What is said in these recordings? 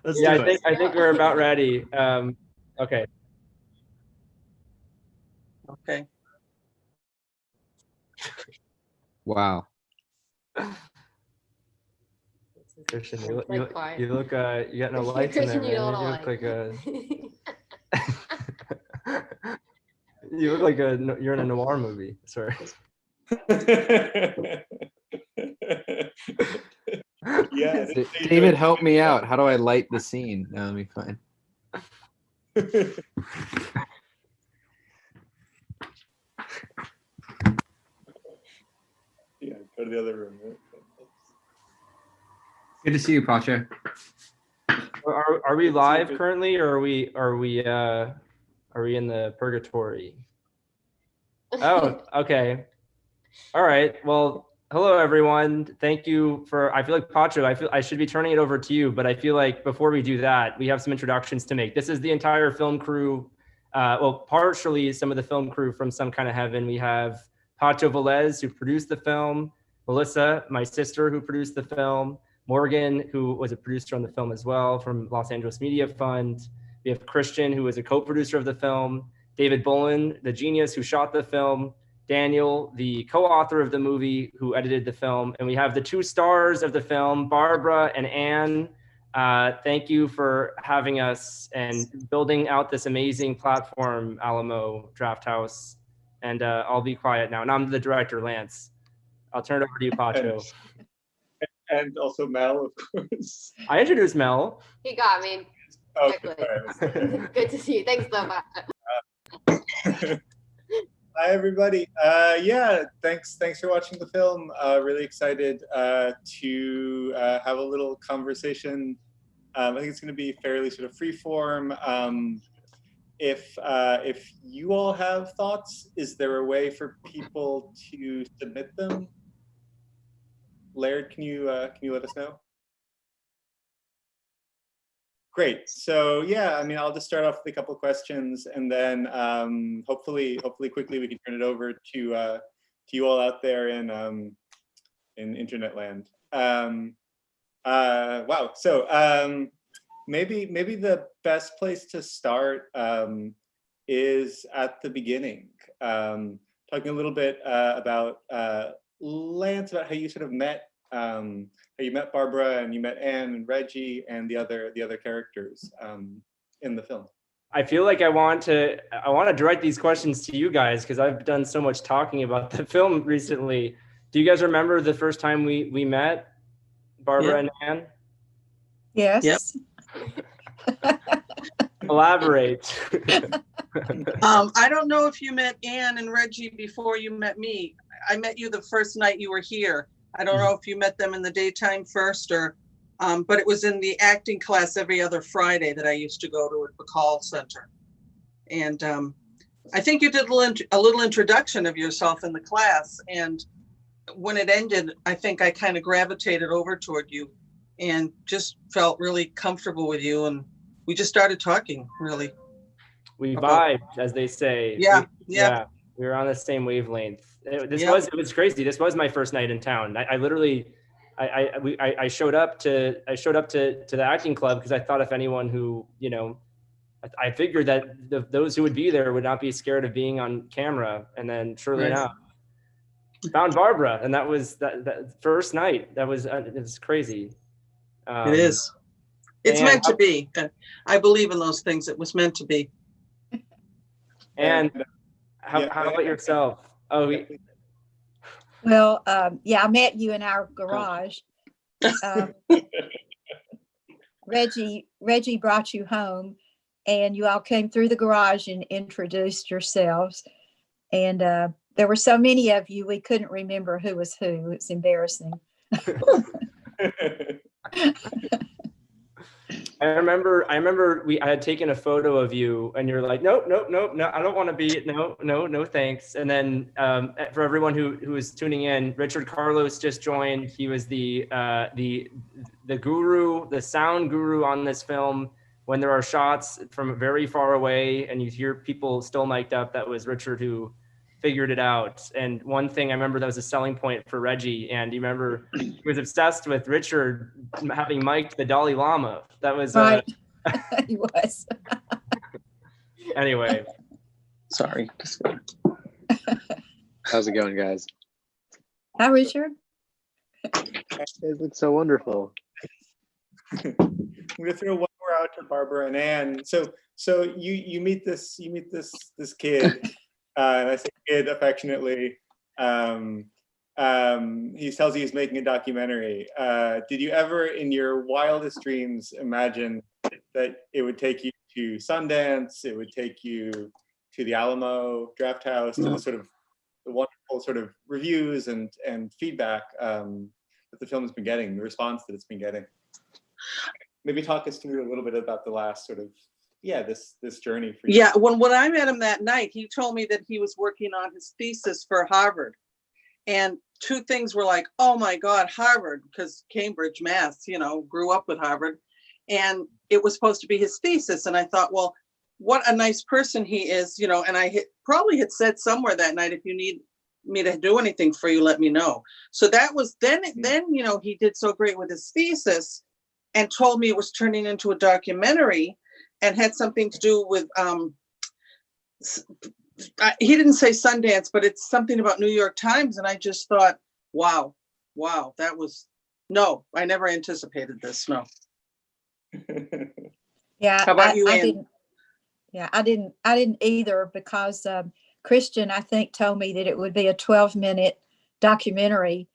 Let's Yeah, do it. I think we're about ready. Okay. Okay. Wow. Christian, you Like quiet. look you got no lights in there, Christian, you man. don't You look like like. you look like you're in a noir movie. Sorry. Yeah. David, help me out. How do I light the scene? No, let me find. Yeah, go to the other room. Good to see you, Pacho. Are we live currently, or are we in the purgatory? Oh, okay. All right. Well, hello everyone. Thank you for. I feel like Pacho. I should be turning it over to you, but I feel like before we do that, we have some introductions to make. This is the entire film crew. Well, partially some of the film crew from Some Kind of Heaven. We have Pacho Velez, who produced the film. Melissa, my sister, who produced the film. Morgan, who was a producer on the film as well from Los Angeles Media Fund. We have Christian, who was a co-producer of the film. David Bolin, the genius who shot the film. Daniel, the co-author of the movie, who edited the film. And we have the two stars of the film, Barbara and Anne. Thank you for having us and building out this amazing platform, Alamo Drafthouse. And I'll be quiet now. And I'm the director, Lance. I'll turn it over to you, Pacho. And also Mel, of course. I introduced Mel. He got me. Okay, Exactly. Good to see you. Thanks so much. Hi everybody. Yeah, thanks for watching the film. Really excited to have a little conversation. I think it's going to be fairly sort of free form. If you all have thoughts, is there a way for people to submit them? Laird, can you let us know? Great. So yeah, I mean, I'll just start off with a couple of questions, and then hopefully quickly we can turn it over to you all out there in internet land. Wow. So maybe the best place to start is at the beginning, talking a little bit about Lance, about how you sort of met. How you met Barbara and you met Anne and Reggie and the other characters in the film. I feel like I want to direct these questions to you guys because I've done so much talking about the film recently. Do you guys remember the first time we met, Barbara and Anne? Yes. Yep. Elaborate. I don't know if you met Anne and Reggie before you met me. I met you the first night you were here. I don't know if you met them in the daytime first or, but it was in the acting class every other Friday that I used to go to at the call center. And I think you did a little introduction of yourself in the class. And when it ended, I think I kind of gravitated over toward you and just felt really comfortable with you. And we just started talking, really. We vibed, as they say. Yeah. We were on the same wavelength. It was crazy. This was my first night in town. I literally, I showed up to the acting club because I thought if anyone who, you know, I figured that those who would be there would not be scared of being on camera. And then surely enough, found Barbara, and that was that first night. That was it was crazy. It is. It's meant to be. I believe in those things. It was meant to be. And how about yourself? Oh, well, yeah, I met you in our garage. Reggie brought you home, and you all came through the garage and introduced yourselves. And there were so many of you, we couldn't remember who was who. It's embarrassing. I remember I had taken a photo of you and you're like, nope, no, I don't want to be, no, thanks. And then for everyone who is tuning in, Richard Carlos just joined. He was the guru, the sound guru on this film. When there are shots from very far away and you hear people still mic'd up, that was Richard who figured it out. And one thing I remember that was a selling point for Reggie, and you remember he was obsessed with Richard having mic'd the Dalai Lama. That was Right. He was. Anyway. Sorry. How's it going, guys? Hi, Richard. You guys look so wonderful. I'm gonna throw one more out to Barbara and Anne. So you meet this kid, and I say kid affectionately. He tells you he's making a documentary. Did you ever, in your wildest dreams, imagine that it would take you to Sundance? It would take you to the Alamo Draft House, to the sort of the wonderful sort of reviews and feedback that the film has been getting, the response that it's been getting? Maybe talk us through a little bit about the last sort of, this journey for you. Yeah, when I met him that night, he told me that he was working on his thesis for Harvard. And two things were like, oh my God, Harvard, because Cambridge, Mass, grew up with Harvard. And it was supposed to be his thesis. And I thought, well, what a nice person he is, and I probably had said somewhere that night, if you need me to do anything for you, let me know. So that was then, he did so great with his thesis and told me it was turning into a documentary and had something to do with, he didn't say Sundance, but it's something about New York Times. And I just thought, wow, that was, no, I never anticipated this, no. Yeah. How about you, Ann? I didn't either, because Christian, I think, told me that it would be a 12-minute documentary.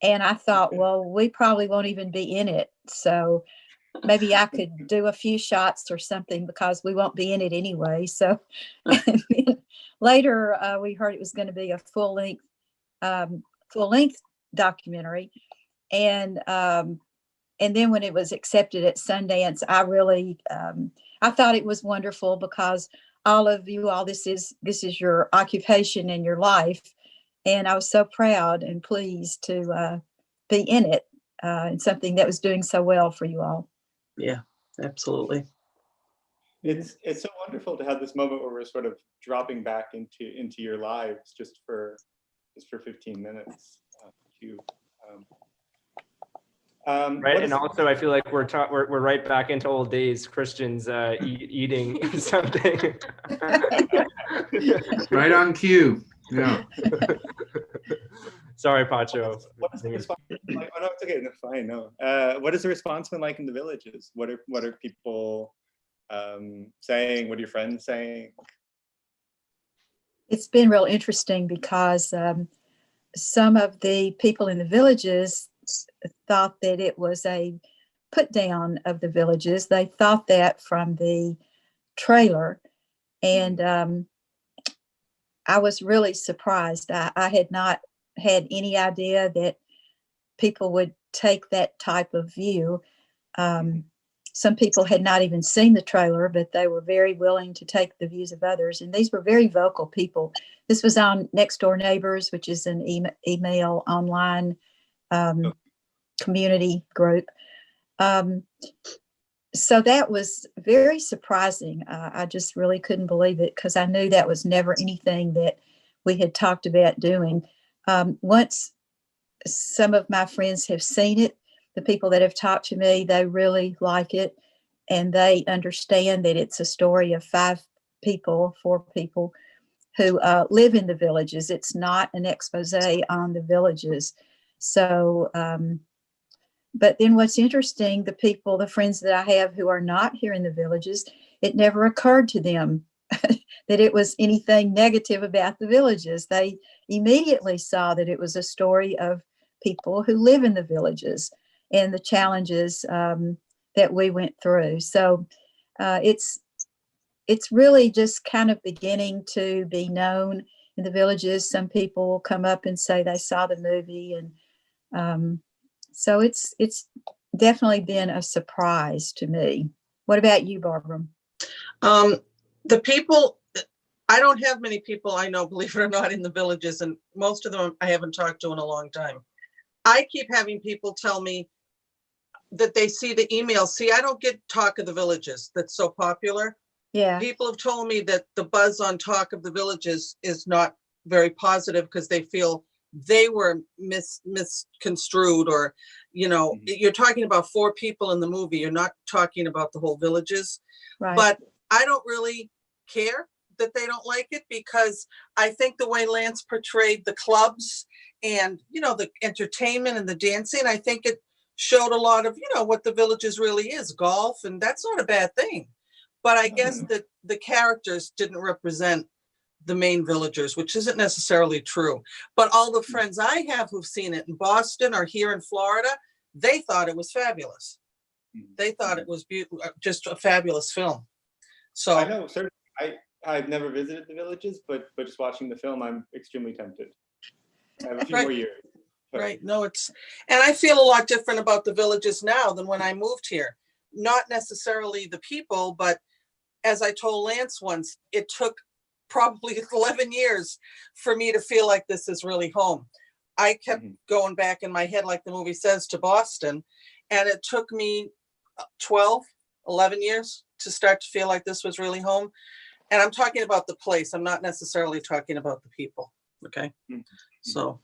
And I thought, well, we probably won't even be in it. So maybe I could do a few shots or something, because we won't be in it anyway. So and then later we heard it was going to be a full length documentary. And then when it was accepted at Sundance, I really, I thought it was wonderful, because all of you all, this is your occupation and your life. And I was so proud and pleased to be in it, and something that was doing so well for you all. Yeah, absolutely. It's so wonderful to have this moment where we're sort of dropping back into your lives just for 15 minutes. Right, and also I feel like we're right back into old days. Christian's eating something. Right on cue. Yeah. Sorry, Pacho. What is the response like? Oh no, it's okay. No, fine. No. What has the response been like in the villages? What are people saying? What are your friends saying? It's been real interesting, because some of the people in the villages thought that it was a put down of the villages. They thought that from the trailer. And I was really surprised. I had not had any idea that people would take that type of view. Some people had not even seen the trailer, but they were very willing to take the views of others. And these were very vocal people. This was on Next Door Neighbors, which is an email online community group. So that was very surprising. I just really couldn't believe it, because I knew that was never anything that we had talked about doing. Once some of my friends have seen it, the people that have talked to me, they really like it. And they understand that it's a story of 4 people who live in the villages. It's not an expose on the villages. So, but then what's interesting, the friends that I have who are not here in the villages, it never occurred to them that it was anything negative about the villages. They immediately saw that it was a story of people who live in the villages and the challenges that we went through. So it's really just kind of beginning to be known in the villages. Some people will come up and say they saw the movie, and so it's definitely been a surprise to me. What about you, Barbara? The people, I don't have many people I know, believe it or not, in the villages, and most of them I haven't talked to in a long time. I keep having people tell me that they see the emails. See, I don't get Talk of the Villages that's so popular. Yeah. People have told me that the buzz on Talk of the Villages is not very positive because they feel they were misconstrued, or, you know, you're talking about 4 people in the movie. You're not talking about the whole villages. Right. But I don't really care that they don't like it, because I think the way Lance portrayed the clubs and, you know, the entertainment and the dancing, I think it showed a lot of, you know, what the villages really is, golf, and that's not a bad thing. But I guess that the characters didn't represent the main villagers, which isn't necessarily true. But all the friends I have who've seen it in Boston or here in Florida, they thought it was fabulous. They thought it was just a fabulous film. So I know, certainly. I've never visited the villages, but just watching the film, I'm extremely tempted. I have a few more years. But. Right. No, and I feel a lot different about the villages now than when I moved here. Not necessarily the people, but as I told Lance once, it took probably 11 years for me to feel like this is really home. I kept going back in my head, like the movie says, to Boston, and it took me 11 years to start to feel like this was really home. And I'm talking about the place. I'm not necessarily talking about the people. Okay. So.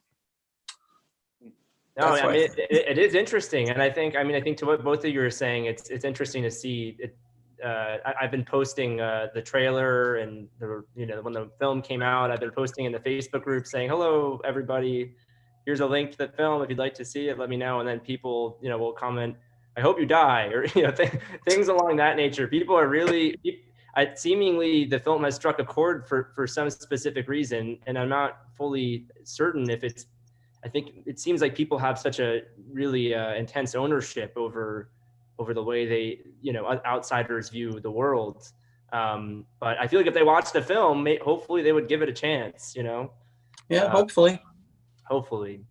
No, I mean, it is interesting. And I think to what both of you are saying, it's interesting to see it. I've been posting the trailer and when the film came out, I've been posting in the Facebook group saying, hello, everybody, here's a link to the film. If you'd like to see it, let me know. And then people, will comment, I hope you die, or, things along that nature. People are really, seemingly the film has struck a chord for some specific reason. And I'm not fully certain if I think it seems like people have such a really intense ownership over the way they, outsiders view the world. But I feel like if they watch the film, hopefully they would give it a chance, Yeah, hopefully. Hopefully.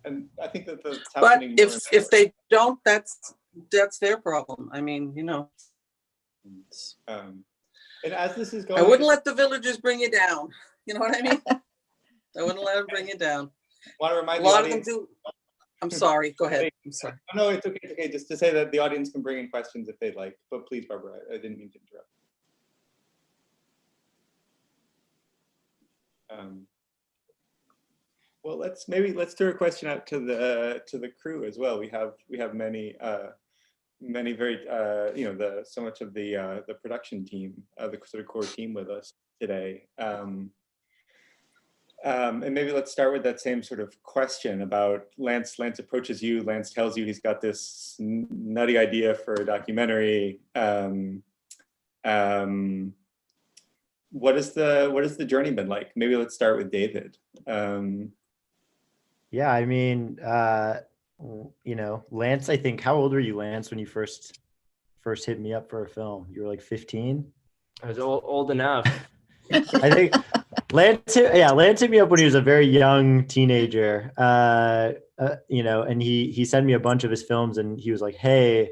And I think that that's but happening. If they don't, that's their problem. I mean, and as this is going, I wouldn't let the villagers bring you down. You know what I mean? I wouldn't let them bring you down. Want to remind a lot of them do. I'm sorry. Go ahead. I'm sorry. No, it's okay. It's okay. Just to say that the audience can bring in questions if they'd like. But please, Barbara, I didn't mean to interrupt. Well, let's throw a question out to the crew as well. We have many very so much of the production team, the sort of core team with us today. And maybe let's start with that same sort of question about Lance. Lance approaches you. Lance tells you he's got this nutty idea for a documentary. What has the journey been like? Maybe let's start with David. Yeah, I mean, Lance, I think, how old were you, Lance, when you first hit me up for a film? You were like 15? I was old enough. I think Lance hit me up when he was a very young teenager, and he sent me a bunch of his films, and he was like, hey,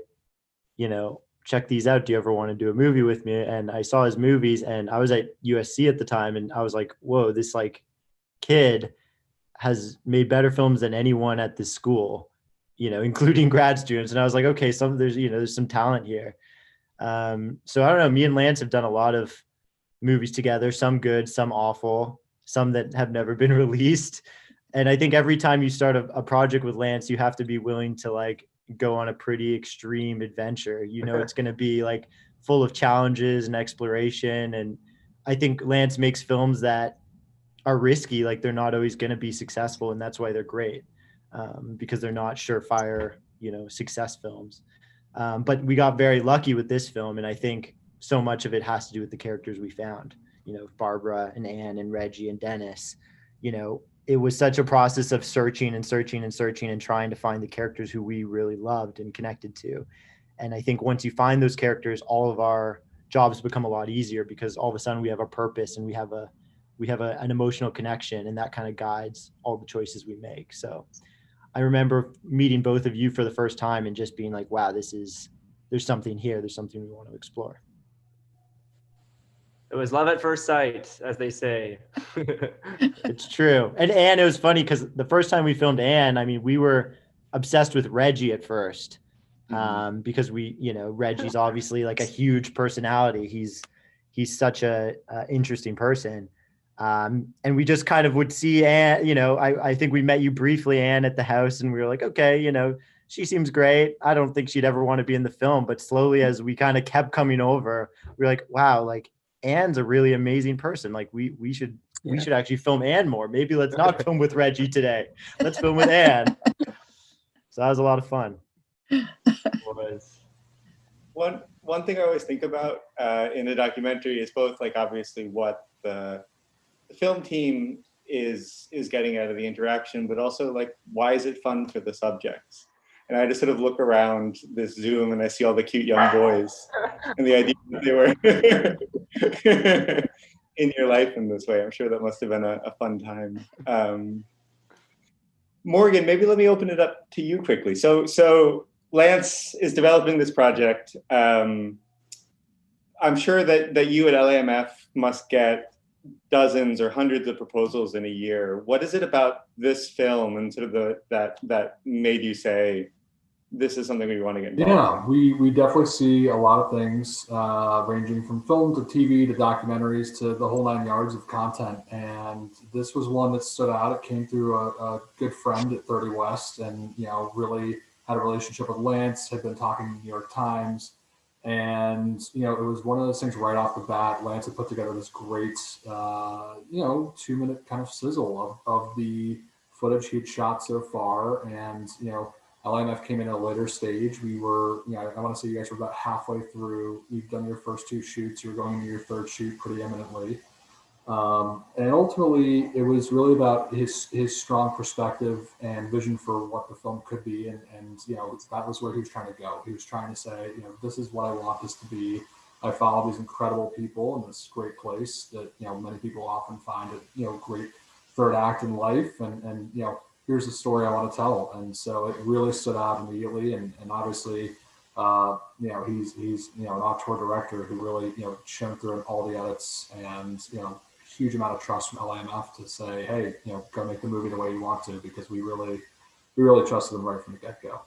check these out. Do you ever want to do a movie with me? And I saw his movies, and I was at USC at the time, and I was like, whoa, this kid has made better films than anyone at this school, including grad students. And I was like, okay, there's some talent here. So I don't know, me and Lance have done a lot of movies together, some good, some awful, some that have never been released. And I think every time you start a project with Lance, you have to be willing to go on a pretty extreme adventure. It's going to be full of challenges and exploration. And I think Lance makes films that are risky. They're not always going to be successful. And that's why they're great, because they're not surefire, success films. But we got very lucky with this film. And I think so much of it has to do with the characters we found, Barbara and Anne and Reggie and Dennis. It was such a process of searching and searching and searching and trying to find the characters who we really loved and connected to. And I think once you find those characters, all of our jobs become a lot easier, because all of a sudden we have a purpose and we have an emotional connection, and that kind of guides all the choices we make. So I remember meeting both of you for the first time and just being like, wow, there's something here. There's something we want to explore. It was love at first sight, as they say. It's true. And Anne, it was funny because the first time we filmed Anne, I mean, we were obsessed with Reggie at first, because Reggie's obviously a huge personality. He's such a interesting person. And we just kind of would see Anne, I think we met you briefly, Anne, at the house, and we were like, okay, she seems great. I don't think she'd ever want to be in the film, but slowly as we kind of kept coming over, we were like, wow, like Anne's a really amazing person. Like we should actually film Anne more. Maybe let's not film with Reggie today. Let's film with Anne. So that was a lot of fun. One thing I always think about in the documentary is both like obviously what the film team is getting out of the interaction, but also like why is it fun for the subjects? And I just sort of look around this Zoom and I see all the cute young boys and the idea that they were in your life in this way. I'm sure that must have been a fun time. Morgan, maybe let me open it up to you quickly. So Lance is developing this project. I'm sure that you at LAMF must get dozens or hundreds of proposals in a year. What is it about this film and sort of that made you say, this is something we want to get involved in? Yeah, we definitely see a lot of things ranging from film to TV to documentaries to the whole 9 yards of content. And this was one that stood out. It came through a good friend at 30 West and, really had a relationship with Lance, had been talking to the New York Times. And, it was one of those things right off the bat. Lance had put together this great, 2-minute kind of sizzle of the footage he'd shot so far. And, LAMF came in at a later stage. We were, I want to say you guys were about halfway through. You've done your first 2 shoots. You're going into your 3rd shoot pretty imminently. And ultimately, it was really about his strong perspective and vision for what the film could be. And that was where he was trying to go. He was trying to say, this is what I want this to be. I follow these incredible people in this great place that, many people often find it, great third act in life. And here's the story I want to tell. And so it really stood out immediately. And obviously, he's an auteur director who really, shone through in all the edits and, huge amount of trust from LAMF to say, hey, go make the movie the way you want to, because we really trusted them right from the get-go.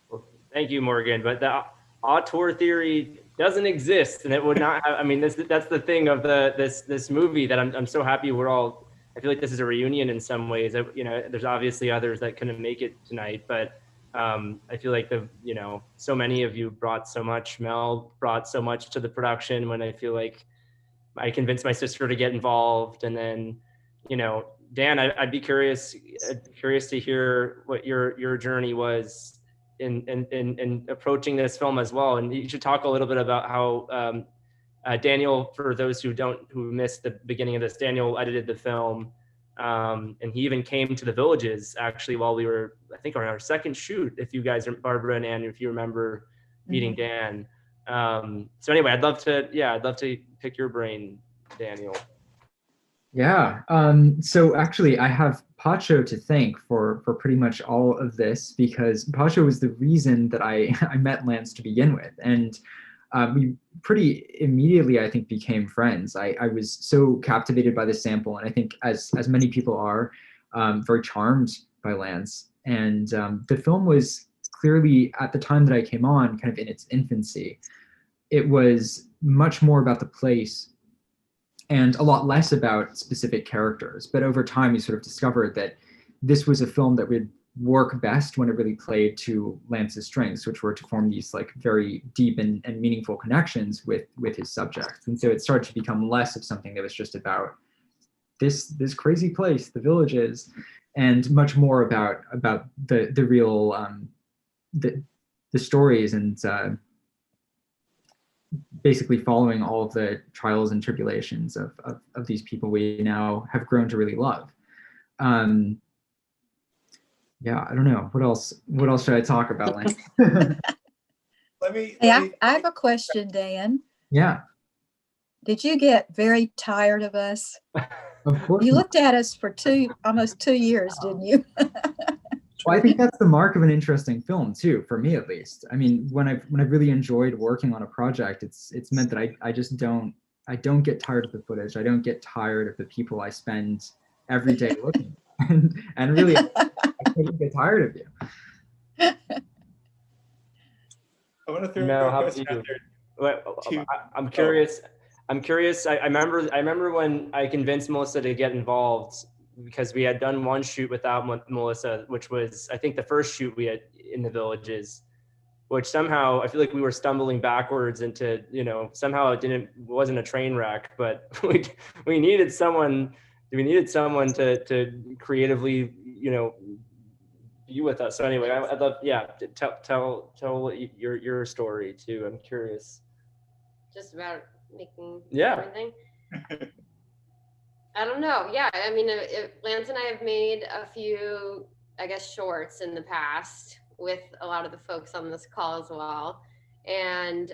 Well, thank you, Morgan. But the auteur theory doesn't exist, and it would not have. I mean, that's the thing of this movie that I'm so happy we're all. I feel like this is a reunion in some ways. There's obviously others that couldn't make it tonight, but I feel like so many of you brought so much. Mel brought so much to the production. When I feel like I convinced my sister to get involved, and then, Dan, I'd be curious to hear what your journey was in approaching this film as well. And you should talk a little bit about how Daniel, for those who missed the beginning of this, Daniel edited the film, and he even came to the Villages actually while we were, I think, on our 2nd shoot. If you guys, Barbara and Anne, if you remember meeting Dan. So anyway, I'd love to pick your brain, Daniel. Yeah. So actually, I have Pacho to thank for pretty much all of this, because Pacho was the reason that I met Lance to begin with, and we pretty immediately, I think, became friends. I was so captivated by the sample, and I think as many people are, very charmed by Lance. And the film was clearly, at the time that I came on, kind of in its infancy. It was much more about the place and a lot less about specific characters. But over time, we sort of discovered that this was a film that would work best when it really played to Lance's strengths, which were to form these like very deep and meaningful connections with his subject. And so it started to become less of something that was just about this crazy place, the Villages, and much more about the real the stories and basically following all of the trials and tribulations of these people we now have grown to really love. Yeah, I don't know. What else should I talk about, Lance? I have a question, Dan. Yeah. Did you get very tired of us? Of course. You looked at us for almost 2 years, didn't you? Well, I think that's the mark of an interesting film too, for me at least. I mean, when I've really enjoyed working on a project, it's meant that I just don't get tired of the footage. I don't get tired of the people I spend every day looking at. And really, I couldn't get tired of you. I want to throw Mel, a how question about out you? there. I'm curious. I'm curious. I remember when I convinced Melissa to get involved because we had done one shoot without Melissa, which was, I think, the first shoot we had in the Villages, which somehow I feel like we were stumbling backwards into, somehow it wasn't a train wreck, but we needed someone to creatively, be with us. So anyway, I'd love, tell your story too. I'm curious. Just about making Yeah. everything. I don't know. Yeah, I mean, Lance and I have made a few, I guess, shorts in the past with a lot of the folks on this call as well. And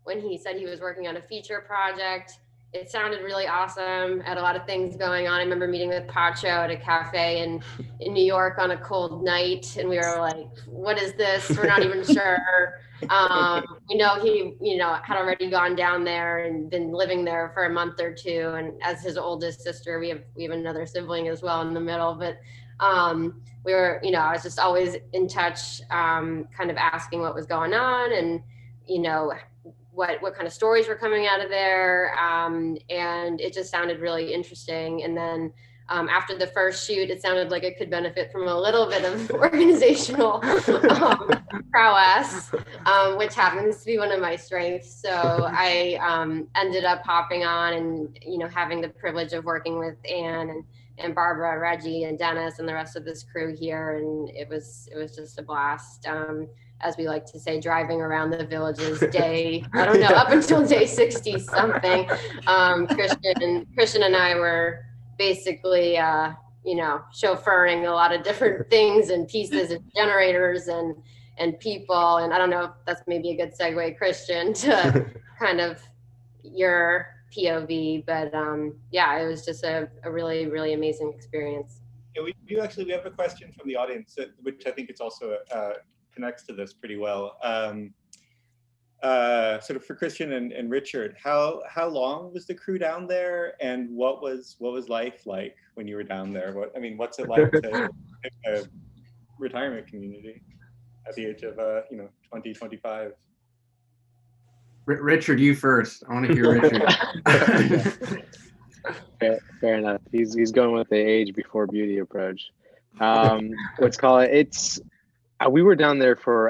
when he said he was working on a feature project, it sounded really awesome. Had a lot of things going on. I remember meeting with Pacho at a cafe in New York on a cold night, and we were like, "What is this? We're not even sure." We know he, had already gone down there and been living there for a month or two. And as his oldest sister, we have another sibling as well in the middle. But we were, I was just always in touch, kind of asking what was going on and, what kind of stories were coming out of there. And it just sounded really interesting. And then after the first shoot, it sounded like it could benefit from a little bit of organizational prowess, which happens to be one of my strengths. So I ended up hopping on and, having the privilege of working with Anne and Barbara, Reggie, and Dennis, and the rest of this crew here. And it was just a blast. As we like to say, driving around the Villages day, I don't know, up until day 60 something. Christian and I were basically, chauffeuring a lot of different things and pieces and generators and people. And I don't know if that's maybe a good segue, Christian, to kind of your POV, but it was just a really, really amazing experience. Yeah, we have a question from the audience, which I think it's also connects to this pretty well. Sort of for Christian and Richard, how long was the crew down there, and what was life like when you were down there? What's it like to a retirement community at the age of 20, 25? Richard, you first. I want to hear Richard. Fair enough. He's going with the age before beauty approach. Let's call it. It's. We were down there for,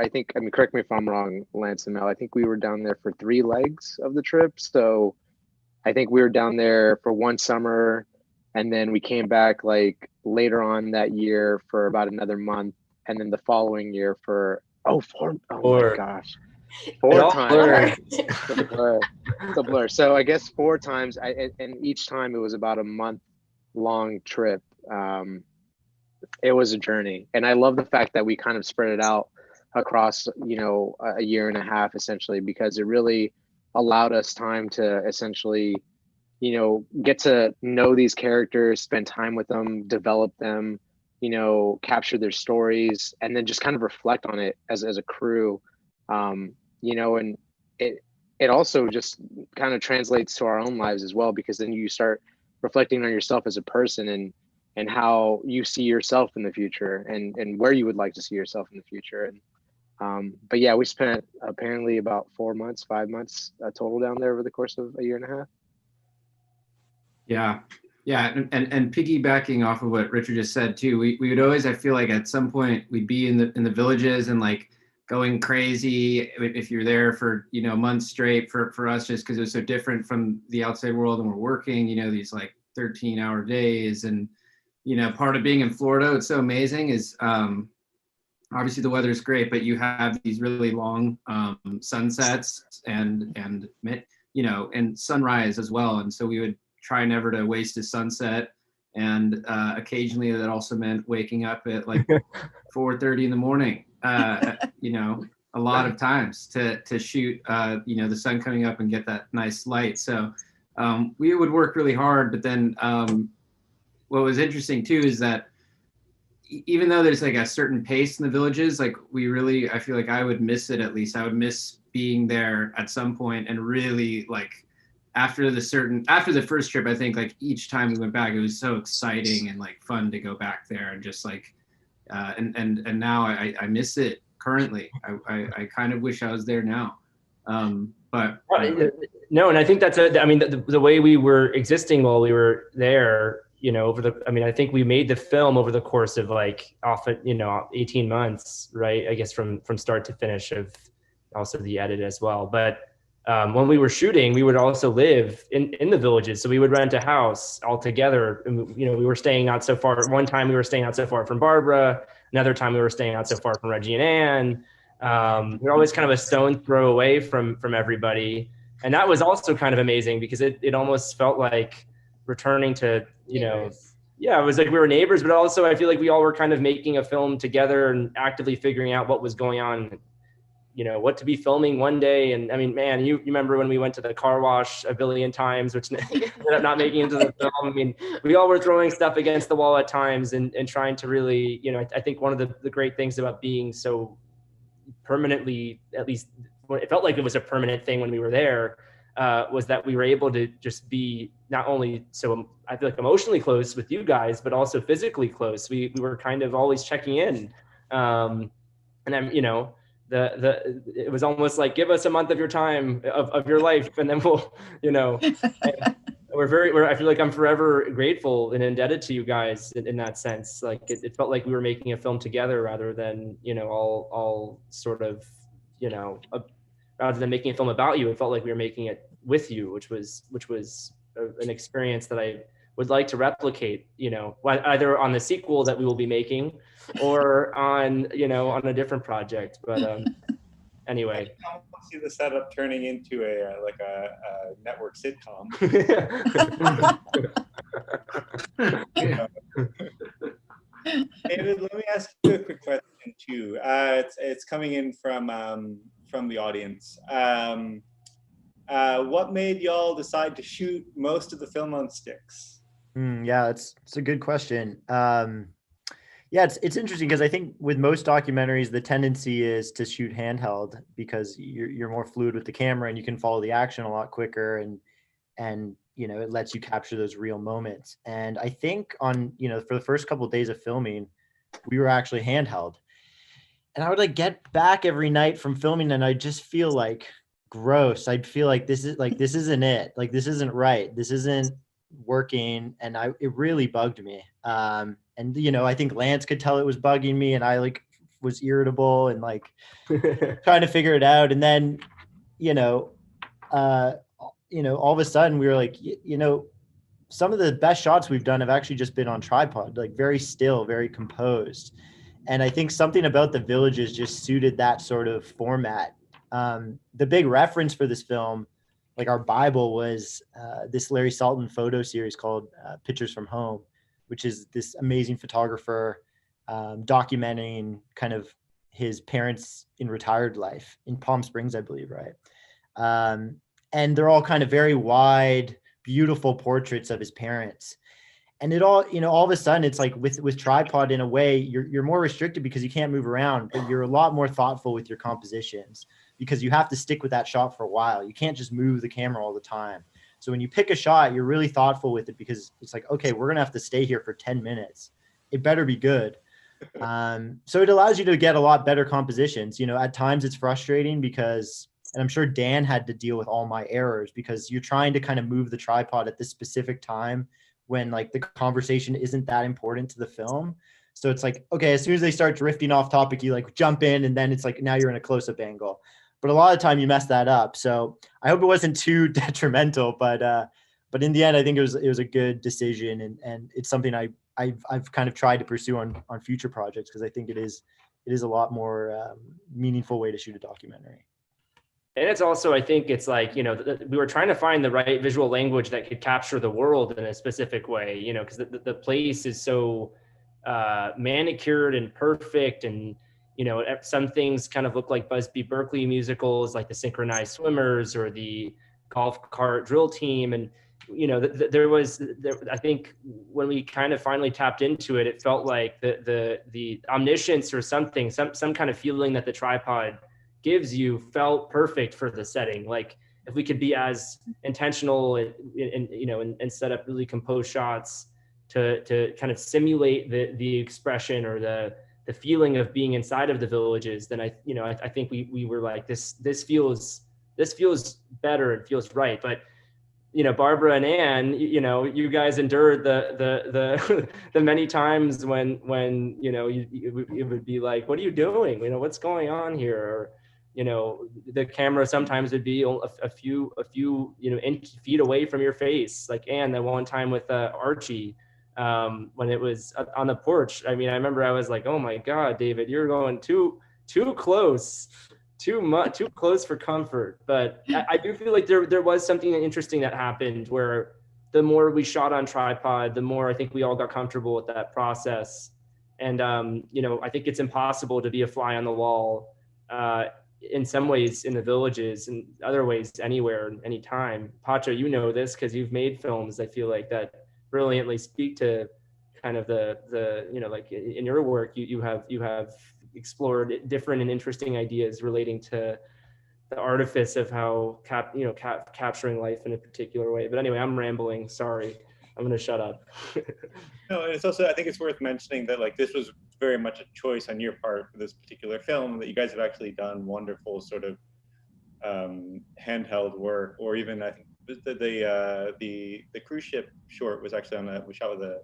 correct me if I'm wrong, Lance and Mel, I think we were down there for 3 legs of the trip. So I think we were down there for one summer, and then we came back like later on that year for about another month. And then the following year for, four. My gosh. 4 times. It's a blur. So I guess 4 times, and each time it was about a month-long trip. It was a journey, and I love the fact that we kind of spread it out across, a year and a half essentially, because it really allowed us time to essentially, get to know these characters, spend time with them, develop them, capture their stories, and then just kind of reflect on it as a crew, and it also just kind of translates to our own lives as well, because then you start reflecting on yourself as a person and how you see yourself in the future and where you would like to see yourself in the future. And, but yeah, we spent apparently about 4 months, 5 months total down there over the course of a year and a half. Yeah. And piggybacking off of what Richard just said too, we would always, I feel like at some point we'd be in the Villages and like going crazy if you're there for, months straight for us, just because it was so different from the outside world, and we're working, these like 13-hour days. And part of being in Florida, it's so amazing, is obviously the weather is great, but you have these really long sunsets and sunrise as well. And so we would try never to waste a sunset. And occasionally that also meant waking up at like 4:30 in the morning, a lot of times to shoot, the sun coming up and get that nice light. So we would work really hard, but then what was interesting too is that even though there's like a certain pace in the Villages, like I feel like I would miss it. At least I would miss being there at some point, and really like after the first trip, I think like each time we went back, it was so exciting and like fun to go back there, and just like and now I miss it currently. I kind of wish I was there now. But no, and I think that's I mean, the way we were existing while we were there, I think we made the film over the course of like often, 18 months, right? I guess from start to finish, of also the edit as well. But when we were shooting, we would also live in the villages. So we would rent a house all together. And, we were staying out so far. One time we were staying out so far from Barbara. Another time we were staying out so far from Reggie and Ann. We're always kind of a stone throw away from everybody. And that was also kind of amazing because it almost felt like returning to, it was like we were neighbors, but also I feel like we all were kind of making a film together and actively figuring out what was going on, what to be filming one day. And I mean, man, you remember when we went to the car wash a billion times, which ended up not making it into the film. I mean, we all were throwing stuff against the wall at times and trying to really, I think one of the great things about being so permanently, at least it felt like it was a permanent thing when we were there, was that we were able to just be not only so I feel like emotionally close with you guys, but also physically close. We were kind of always checking in. And I'm, it was almost like, give us a month of your time of your life. And then we'll, I feel like I'm forever grateful and indebted to you guys in that sense. Like it felt like we were making a film together rather than, all sort of, rather than making a film about you, it felt like we were making it with you, which was an experience that I would like to replicate, either on the sequel that we will be making or on a different project. But anyway. I want to see the setup turning into a network sitcom. David, let me ask you a quick question too. It's coming in from the audience. What made y'all decide to shoot most of the film on sticks? Yeah, it's a good question. It's interesting because I think with most documentaries, the tendency is to shoot handheld because you're more fluid with the camera and you can follow the action a lot quicker and it lets you capture those real moments. And I think for the first couple of days of filming, we were actually handheld. And I would get back every night from filming and I just feel like gross. I'd feel like this isn't it. Like this isn't right. This isn't working. And it really bugged me. And I think Lance could tell it was bugging me and I was irritable and trying to figure it out. And then, all of a sudden we were some of the best shots we've done have actually just been on tripod, very still, very composed. And I think something about the villages just suited that sort of format. The big reference for this film, our Bible, was this Larry Sultan photo series called Pictures from Home, which is this amazing photographer documenting kind of his parents in retired life in Palm Springs, I believe, right? And they're all kind of very wide, beautiful portraits of his parents. And it all, all of a sudden it's with tripod, in a way, you're more restricted because you can't move around, but you're a lot more thoughtful with your compositions because you have to stick with that shot for a while. You can't just move the camera all the time. So when you pick a shot, you're really thoughtful with it because it's okay, we're going to have to stay here for 10 minutes. It better be good. So it allows you to get a lot better compositions. At times it's frustrating because, and I'm sure Dan had to deal with all my errors because you're trying to kind of move the tripod at this specific time when the conversation isn't that important to the film. So it's okay, as soon as they start drifting off topic, you jump in and then it's now you're in a close-up angle. But a lot of the time you mess that up. So I hope it wasn't too detrimental, but in the end, I think it was a good decision. And it's something I've kind of tried to pursue on future projects because I think it is a lot more meaningful way to shoot a documentary. And it's also, I think it's we were trying to find the right visual language that could capture the world in a specific way, because the place is so manicured and perfect. And, some things kind of look like Busby Berkeley musicals, like the Synchronized Swimmers or the Golf Cart Drill Team. And, I think when we kind of finally tapped into it, it felt like the omniscience or something, some kind of feeling that the tripod gives you felt perfect for the setting. If we could be as intentional and set up really composed shots to kind of simulate the expression or the feeling of being inside of the villages, then I think we were this feels this feels better and feels right. But you know, Barbara and Ann, you know, you guys endured the the many times when you know it would be like, what are you doing? You know, what's going on here? Or, you know, the camera sometimes would be a few you know feet away from your face. Like Ann, that one time with Archie, when it was on the porch. I mean, I remember I was like, oh my God, David, you're going too close. Too close for comfort. But I do feel like there was something interesting that happened where the more we shot on tripod, the more I think we all got comfortable with that process. And you know, I think it's impossible to be a fly on the wall in some ways in the villages, and other ways anywhere, anytime. Pacho, you know this because you've made films, I feel like, that brilliantly speak to kind of the you know, like in your work, you have explored different and interesting ideas relating to the artifice of how capturing life in a particular way. But anyway, I'm rambling. Sorry, I'm gonna shut up. No, and it's also, I think it's worth mentioning that like this was very much a choice on your part for this particular film, that you guys have actually done wonderful sort of handheld work, or even I think the cruise ship short was actually we shot with a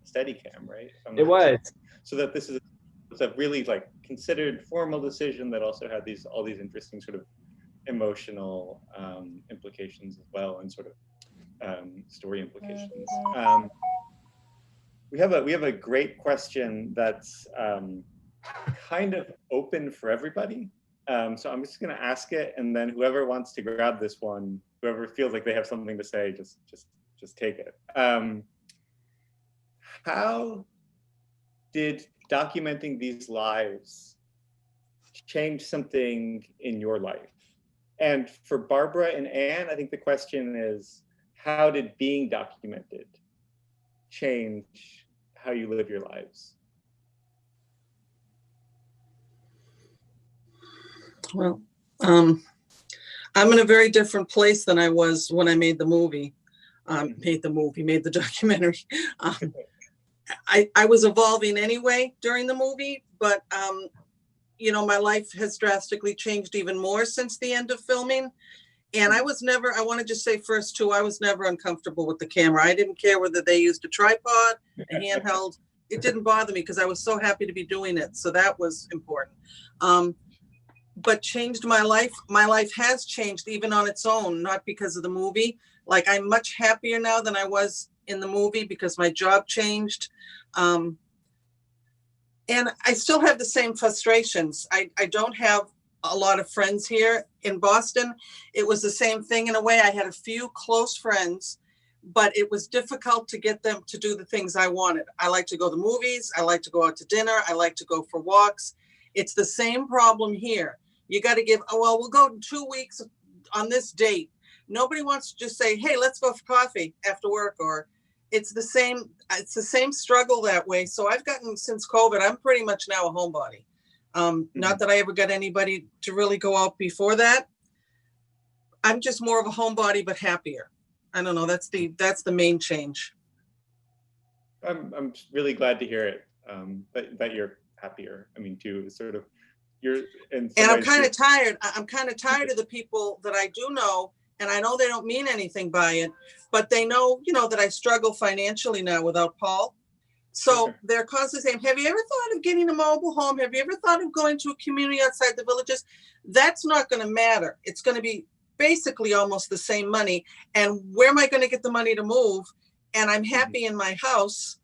Steadicam, right? It was. So that this is a really like considered formal decision that also had all these interesting sort of emotional implications as well, and sort of story implications. We have a great question that's kind of open for everybody. So I'm just going to ask it, and then whoever wants to grab this one, whoever feels like they have something to say, just take it. How did documenting these lives change something in your life? And for Barbara and Ann, I think the question is, how did being documented change how you live your lives? Well, I'm in a very different place than I was when I made the movie. Made the documentary. I was evolving anyway during the movie, but you know, my life has drastically changed even more since the end of filming. And I want to just say first too, I was never uncomfortable with the camera. I didn't care whether they used a tripod, a handheld. It didn't bother me because I was so happy to be doing it. So that was important. But changed my life. My life has changed even on its own, not because of the movie. Like, I'm much happier now than I was in the movie because my job changed. And I still have the same frustrations. I don't have a lot of friends here in Boston. It was the same thing in a way. I had a few close friends, but it was difficult to get them to do the things I wanted. I like to go to the movies. I like to go out to dinner. I like to go for walks. It's the same problem here. You got to give, oh, well, we'll go in 2 weeks on this date. Nobody wants to just say, hey, let's go for coffee after work, or it's the same struggle that way. So I've gotten, since COVID, I'm pretty much now a homebody. Not that I ever got anybody to really go out before that. I'm just more of a homebody, but happier. I don't know. That's the main change. I'm really glad to hear it. That you're happier. I mean, too, sort of and I'm kind of tired. I'm kind of tired of the people that I do know, and I know they don't mean anything by it, but they know, you know, that I struggle financially now without Paul. So they're constantly saying, have you ever thought of getting a mobile home? Have you ever thought of going to a community outside the villages? That's not going to matter. It's going to be basically almost the same money. And where am I going to get the money to move? And I'm happy in my house.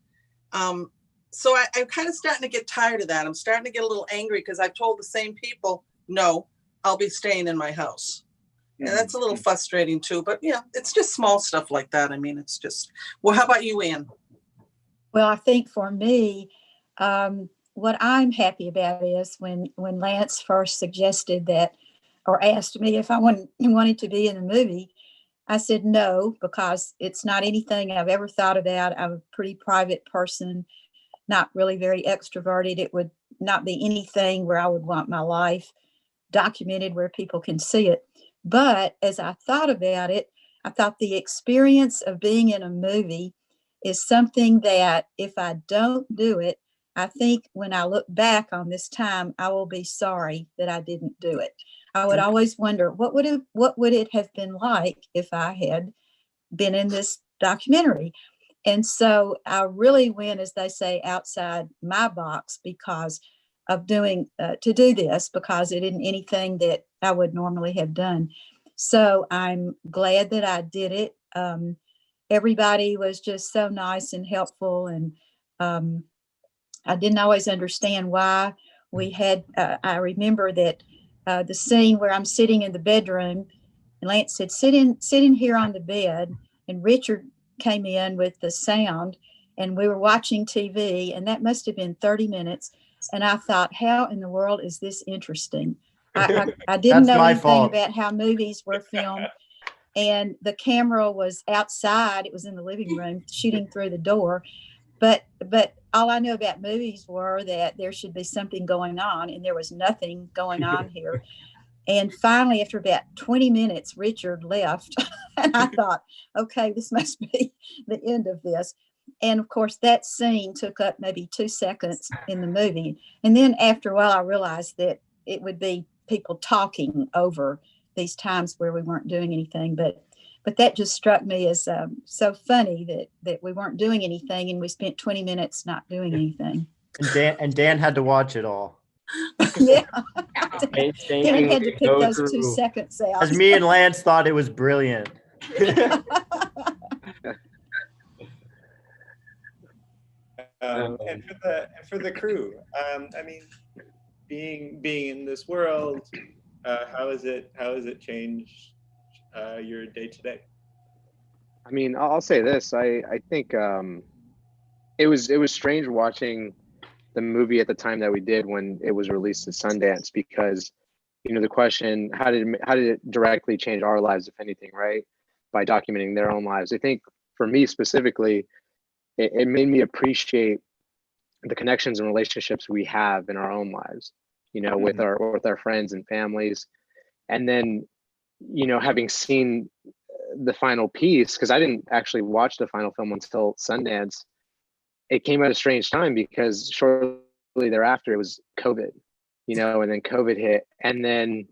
So I'm kind of starting to get tired of that. I'm starting to get a little angry because I've told the same people, no, I'll be staying in my house. And that's a little frustrating too, but yeah, it's just small stuff like that. I mean, it's just, well, how about you, Ann? Well, I think for me, what I'm happy about is when Lance first suggested that, or asked me if I wanted to be in a movie, I said no, because it's not anything I've ever thought about. I'm a pretty private person, not really very extroverted. It would not be anything where I would want my life documented where people can see it. But as I thought about it, I thought the experience of being in a movie is something that if I don't do it, I think when I look back on this time, I will be sorry that I didn't do it. I would always wonder what would it have been like if I had been in this documentary. And so I really went, as they say, outside my box because of doing to do this, because it isn't anything that I would normally have done. So I'm glad that I did it. Everybody was just so nice and helpful, and I didn't always understand why we had. I remember that the scene where I'm sitting in the bedroom, and Lance said, "Sit in here on the bed," and Richard came in with the sound, and we were watching TV, and that must have been 30 minutes. And I thought, how in the world is this interesting? I didn't know anything about how movies were filmed. And the camera was outside. It was in the living room shooting through the door. But all I knew about movies were that there should be something going on, and there was nothing going on here. And finally, after about 20 minutes, Richard left. And I thought, okay, this must be the end of this. And of course, that scene took up maybe 2 seconds in the movie. And then after a while, I realized that it would be people talking over these times where we weren't doing anything. But that just struck me as so funny that we weren't doing anything, and we spent 20 minutes not doing anything. And Dan had to watch it all. Yeah. Dan had to pick those 2 seconds out. Because me and Lance thought it was brilliant. And for the crew, I mean, being in this world, how has it changed your day to day? I mean, I'll say this. I think it was strange watching the movie at the time that we did when it was released at Sundance, because the question, how did it directly change our lives, if anything, right? By documenting their own lives. I think for me specifically, it made me appreciate the connections and relationships we have in our own lives, with our friends and families. And then, having seen the final piece, because I didn't actually watch the final film until Sundance, it came at a strange time because shortly thereafter it was COVID, and then COVID hit. And then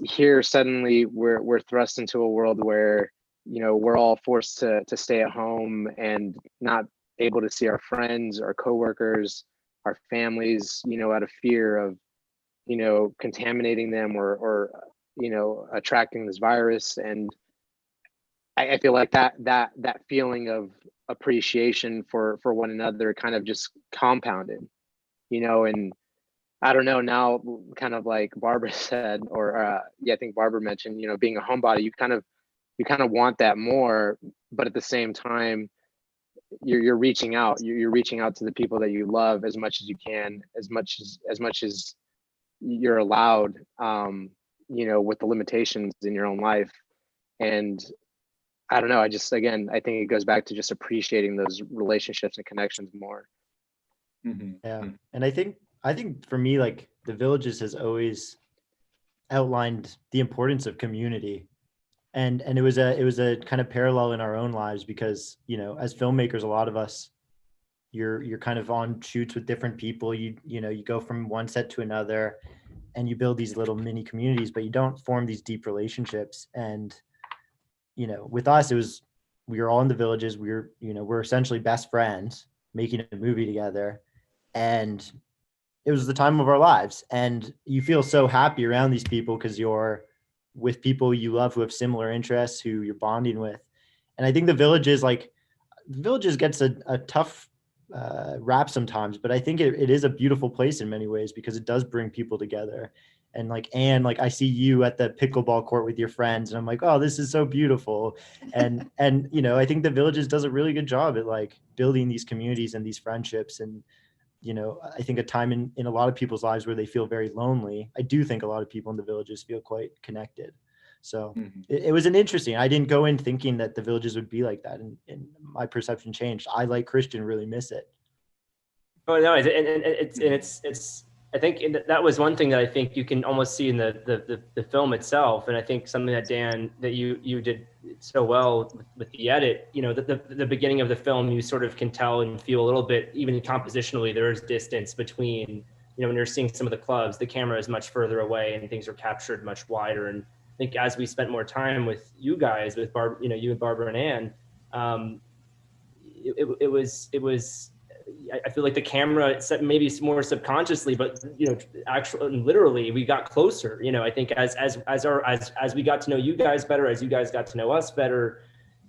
here suddenly we're thrust into a world where, we're all forced to stay at home and not able to see our friends, our coworkers, our families, out of fear of, contaminating them or attracting this virus. And I feel like that feeling of appreciation for one another kind of just compounded, and I don't know, now kind of like Barbara said, or I think Barbara mentioned, being a homebody, you kind of want that more, but at the same time, you're reaching out. You're reaching out to the people that you love as much as you can, as much as you're allowed, with the limitations in your own life. And I don't know. I think it goes back to just appreciating those relationships and connections more. Mm-hmm. Yeah, and I think for me, like, The Villages has always outlined the importance of community. And it was a kind of parallel in our own lives because, as filmmakers, a lot of us, you're kind of on shoots with different people. You go from one set to another and you build these little mini communities, but you don't form these deep relationships. And, with us, we were all in The Villages. We're essentially best friends making a movie together. And it was the time of our lives. And you feel so happy around these people because you're with people you love who have similar interests, who you're bonding with. And I think The Villages gets a tough rap sometimes, but I think it is a beautiful place in many ways because it does bring people together. And like Anne, like I see you at the pickleball court with your friends and I'm like, oh, this is so beautiful. And I think The Villages does a really good job at like building these communities and these friendships. And I think a time in a lot of people's lives where they feel very lonely, I do think a lot of people in The Villages feel quite connected. So it was an interesting, I didn't go in thinking that The Villages would be like that. And my perception changed. I, like Christian, really miss it. Oh no, it's I think that was one thing that I think you can almost see in the film itself. And I think something that Dan, that you did so well with the edit, the beginning of the film, you sort of can tell and feel a little bit, even compositionally, there is distance between you know, when you're seeing some of the clubs, the camera is much further away and things are captured much wider. And I think as we spent more time with you guys, with Barb, you know, you and Barbara and Ann, it was, I feel like the camera maybe more subconsciously, but you know, actually, literally, we got closer. You know, I think as we got to know you guys better, as you guys got to know us better,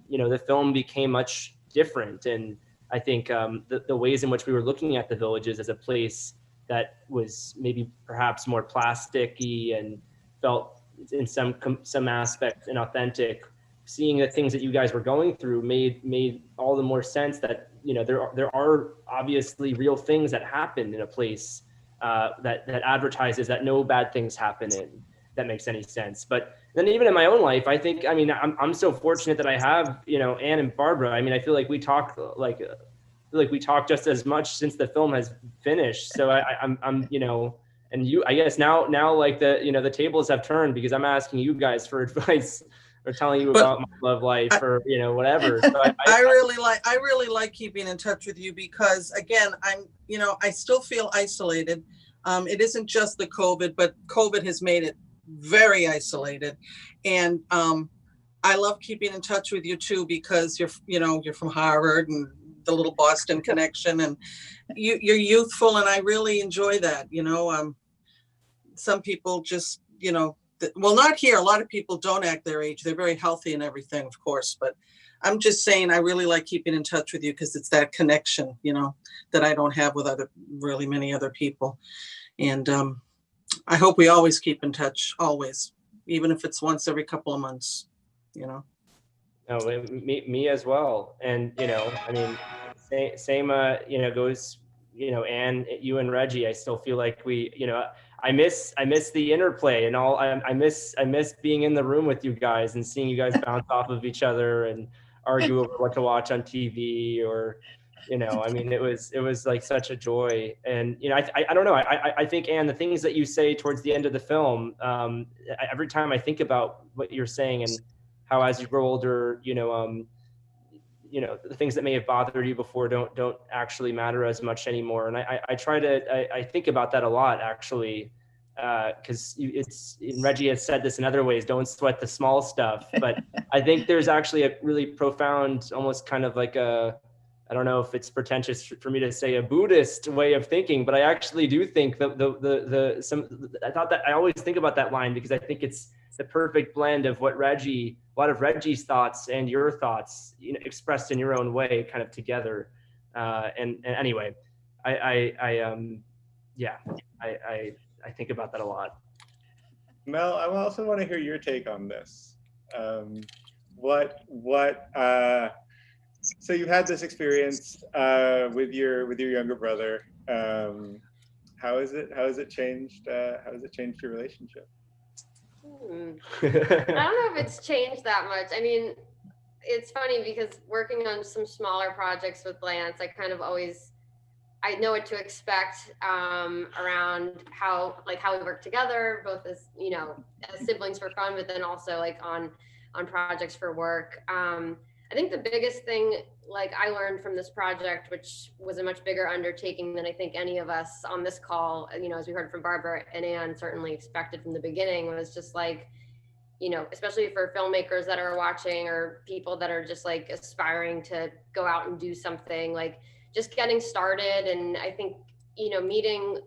you know, the film became much different. And I think the ways in which we were looking at the villages as a place that was maybe perhaps more plasticky and felt in some aspects inauthentic, seeing the things that you guys were going through made all the more sense that, you know, there are obviously real things that happen in a place that advertises that no bad things happen in. That makes any sense. But then even in my own life, I think, I mean, I'm so fortunate that I have, you know, Ann and Barbara. I mean, I feel like we talk just as much since the film has finished. So I'm you know, and you, I guess now like the tables have turned because I'm asking you guys for advice or telling you about my love life or, you know, whatever. So I really like keeping in touch with you because again, I still feel isolated. It isn't just the COVID, but COVID has made it very isolated. And I love keeping in touch with you too, because you're from Harvard and the little Boston connection, and you're youthful, and I really enjoy that. You know, some people just, you know, well, not here. A lot of people don't act their age. They're very healthy and everything, of course. But I'm just saying, I really like keeping in touch with you because it's that connection, you know, that I don't have with really many other people. And I hope we always keep in touch, always, even if it's once every couple of months, you know. No, me as well. And, you know, I mean, same, you know, goes, you know, Ann, you and Reggie, I still feel like we, you know, I miss the interplay and all. I miss being in the room with you guys and seeing you guys bounce off of each other and argue over what to watch on TV, or, you know, I mean, it was like such a joy. And, you know, I don't know. I think, Ann, the things that you say towards the end of the film, every time I think about what you're saying and how as you grow older, you know, the things that may have bothered you before don't actually matter as much anymore. And I think about that a lot, actually, because Reggie has said this in other ways, don't sweat the small stuff. But I think there's actually a really profound, almost kind of like I don't know if it's pretentious for me to say a Buddhist way of thinking, but I actually do think I thought that I always think about that line because I think it's the perfect blend of a lot of Reggie's thoughts and your thoughts, you know, expressed in your own way, kind of together. And anyway, I think about that a lot. Mel, I also want to hear your take on this. So you've had this experience with your younger brother. How has it changed? How has it changed your relationship? I don't know if it's changed that much. I mean, it's funny because working on some smaller projects with Lance, I know what to expect around how we work together, both as, you know, as siblings for fun, but then also like on projects for work. I think the biggest thing like I learned from this project, which was a much bigger undertaking than I think any of us on this call, you know, as we heard from Barbara and Ann, certainly expected from the beginning, was just like, you know, especially for filmmakers that are watching or people that are just like aspiring to go out and do something, like just getting started. And I think, you know, meeting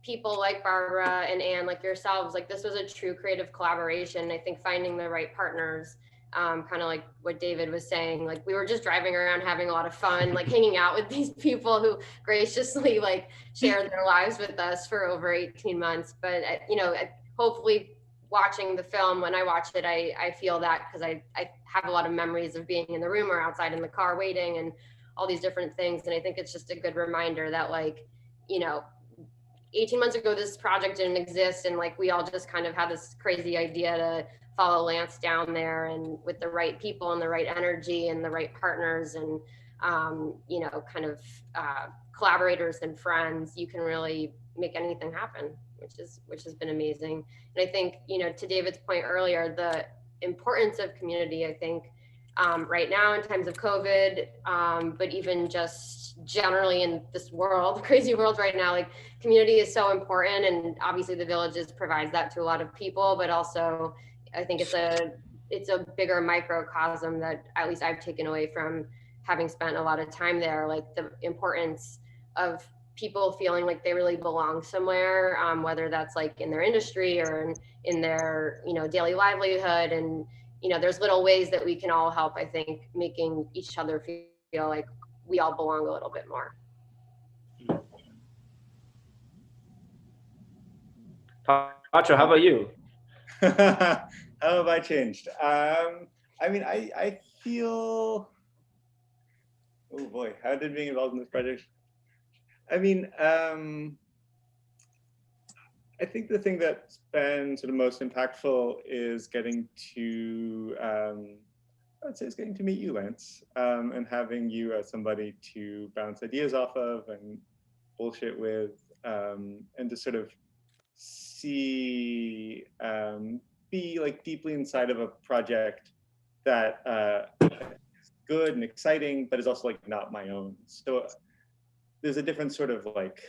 people like Barbara and Ann, like yourselves, like this was a true creative collaboration. I think finding the right partners, kind of like what David was saying, like we were just driving around having a lot of fun, like hanging out with these people who graciously like shared their lives with us for over 18 months. But, you know, hopefully watching the film, when I watched it, I feel that because I have a lot of memories of being in the room or outside in the car waiting and all these different things. And I think it's just a good reminder that, like, you know, 18 months ago, this project didn't exist. And like, we all just kind of had this crazy idea to follow Lance down there, and with the right people and the right energy and the right partners and, you know, kind of collaborators and friends, you can really make anything happen, which has been amazing. And I think, you know, to David's point earlier, the importance of community, I think right now in times of COVID, but even just generally in this world, crazy world right now, like community is so important. And obviously the Villages provides that to a lot of people, but also I think it's a bigger microcosm that at least I've taken away from having spent a lot of time there, like the importance of people feeling like they really belong somewhere, whether that's like in their industry or in their, daily livelihood. And, there's little ways that we can all help, I think, making each other feel like we all belong a little bit more. Pacho, how about you? How have I changed? I feel, oh boy, how did being involved in this project? I think the thing that's been sort of most impactful is getting to, I would say it's getting to meet you, Lance, and having you as somebody to bounce ideas off of and bullshit with, and to sort of see, be like deeply inside of a project that is good and exciting, but is also like not my own. So there's a different sort of like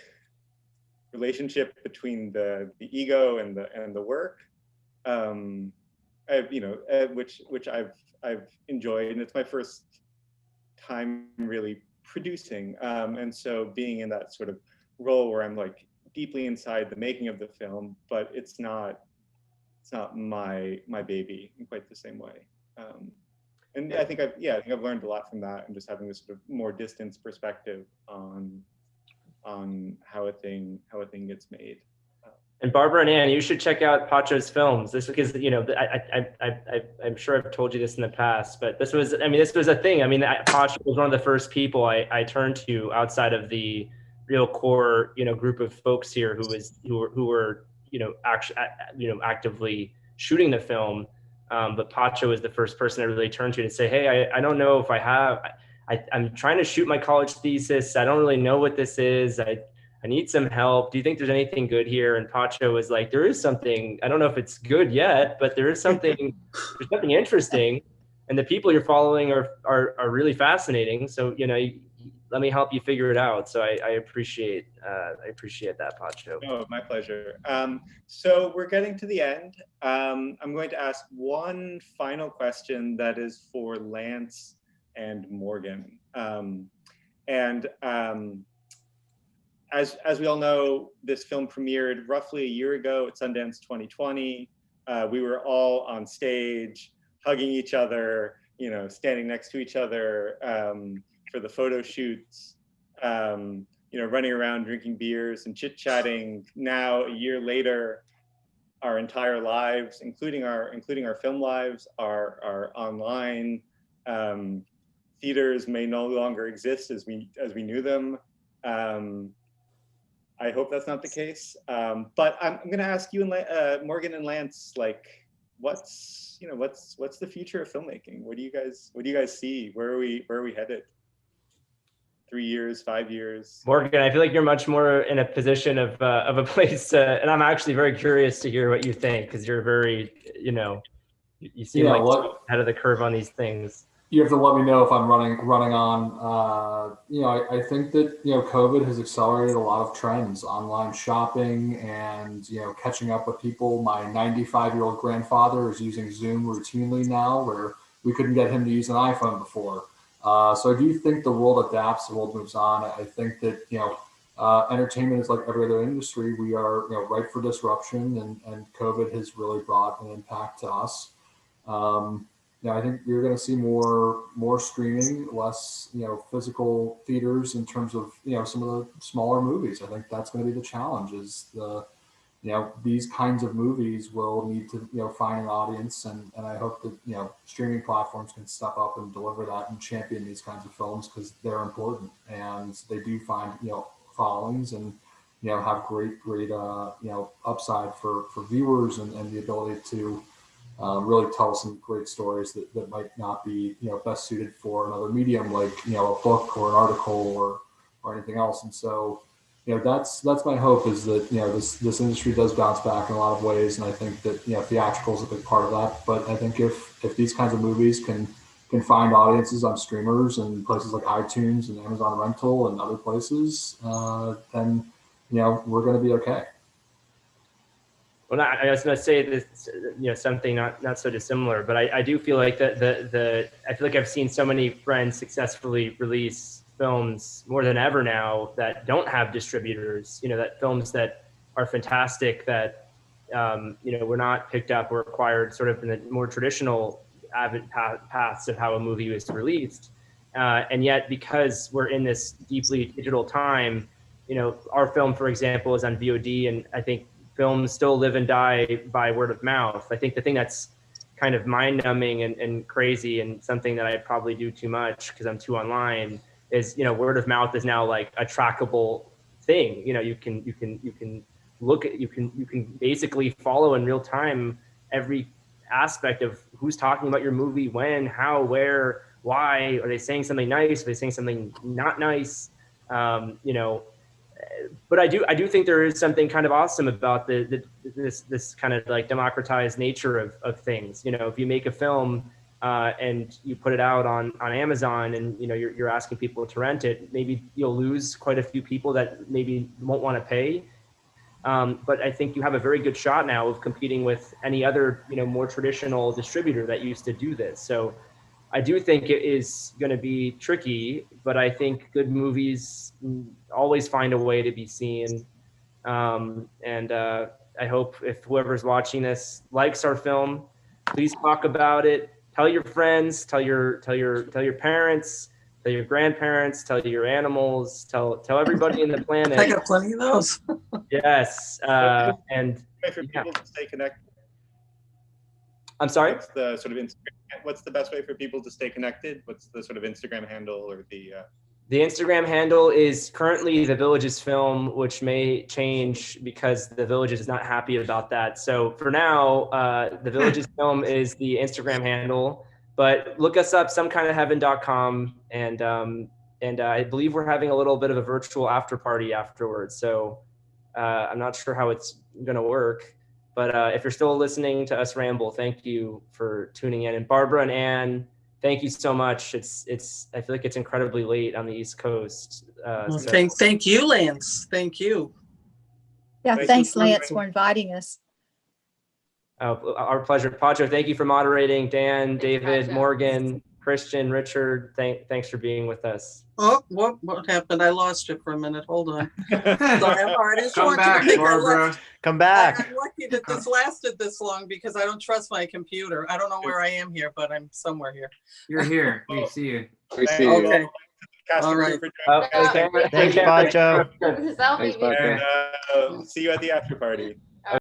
relationship between the ego and the work, which I've enjoyed, and it's my first time really producing, and so being in that sort of role where I'm like deeply inside the making of the film, but it's not my baby in quite the same way. And I think I've learned a lot from that, and just having this sort of more distance perspective on how a thing gets made. And Barbara and Ann, you should check out Pacho's films. This because I'm sure I've told you this in the past, but this was a thing. Pacho was one of the first people I turned to outside of the real core group of folks here who were actively shooting the film. But Pacho was the first person I really turned to say, hey, I don't know if I'm trying to shoot my college thesis. I don't really know what this is. I need some help. Do you think there's anything good here? And Pacho was like, there is something. I don't know if it's good yet, but there is something, there's something interesting. And the people you're following are really fascinating. So, let me help you figure it out. So I appreciate that, Pacho. Oh, my pleasure. So we're getting to the end. I'm going to ask one final question that is for Lance and Morgan. As we all know, this film premiered roughly a year ago at Sundance 2020. We were all on stage, hugging each other, standing next to each other for the photo shoots, running around drinking beers and chit-chatting. Now, a year later, our entire lives, including our film lives, are online. Theaters may no longer exist as we knew them. I hope that's not the case. But I'm going to ask you and Morgan and Lance, like, what's the future of filmmaking? What do you guys see? Where are we headed? 3 years, 5 years? Morgan, I feel like you're much more in a position of a place, and I'm actually very curious to hear what you think, because you're very, you seem ahead of the curve on these things. You have to let me know if I'm running on. I think that COVID has accelerated a lot of trends, online shopping, and catching up with people. My 95-year-old grandfather is using Zoom routinely now, where we couldn't get him to use an iPhone before. So I do think the world adapts, the world moves on. I think that entertainment is like every other industry. We are ripe for disruption, and COVID has really brought an impact to us. I think you're going to see more streaming, less physical theaters in terms of some of the smaller movies. I think that's going to be the challenge. Is these kinds of movies will need to find an audience, and I hope that streaming platforms can step up and deliver that and champion these kinds of films, because they're important and they do find followings and have great upside for viewers and the ability to really tell some great stories that might not be best suited for another medium, like a book or an article or anything else. And so that's my hope, is that this industry does bounce back in a lot of ways, and I think that theatrical is a big part of that. But I think if these kinds of movies can can find audiences on streamers and places like iTunes and Amazon Rental and other places, then we're going to be okay. Well, I was going to say this, something not so dissimilar, but I do feel like I feel like I've seen so many friends successfully release films more than ever now that don't have distributors. That films that are fantastic that were not picked up or acquired sort of in the more traditional paths of how a movie was released, and yet because we're in this deeply digital time, our film, for example, is on VOD, and I think films still live and die by word of mouth. I think the thing that's kind of mind-numbing and crazy, and something that I probably do too much because I'm too online, is word of mouth is now like a trackable thing. You can look at, you can basically follow in real time every aspect of who's talking about your movie, when, how, where, why. Are they saying something nice? Are they saying something not nice? But I do think there is something kind of awesome about this kind of like democratized nature of things. If you make a film and you put it out on Amazon, and you're asking people to rent it, maybe you'll lose quite a few people that maybe won't want to pay. But I think you have a very good shot now of competing with any other more traditional distributor that used to do this. So I do think it is going to be tricky, but I think good movies always find a way to be seen. And I hope if whoever's watching this likes our film, please talk about it. Tell your friends, tell your parents, tell your grandparents, tell your animals, tell everybody in the planet. I got plenty of those. Yes. And for people to stay connected. I'm sorry? What's the best way for people to stay connected? What's the sort of Instagram handle or the? The Instagram handle is currently The Villages Film, which may change because The Villages is not happy about that. So for now, The Villages Film is the Instagram handle, but look us up, somekindofheaven.com, and I believe we're having a little bit of a virtual after party afterwards. So I'm not sure how it's going to work. But if you're still listening to us ramble, thank you for tuning in. And Barbara and Anne, thank you so much. I feel like it's incredibly late on the East Coast. Thank you, Lance. Thank you. Yeah, thanks, Lance, for inviting us. Our pleasure. Pacho, thank you for moderating. Dan, David, Morgan, Christian, Richard, thanks for being with us. Oh, what happened? I lost you for a minute. Hold on. Come back, Barbara. Come back. I'm lucky that this lasted this long because I don't trust my computer. I don't know where I am here, but I'm somewhere here. You're here. We see you. We see you. Okay. All right. Thanks, Pacho. Selfie. Thanks, Pacho. And see you at the after party.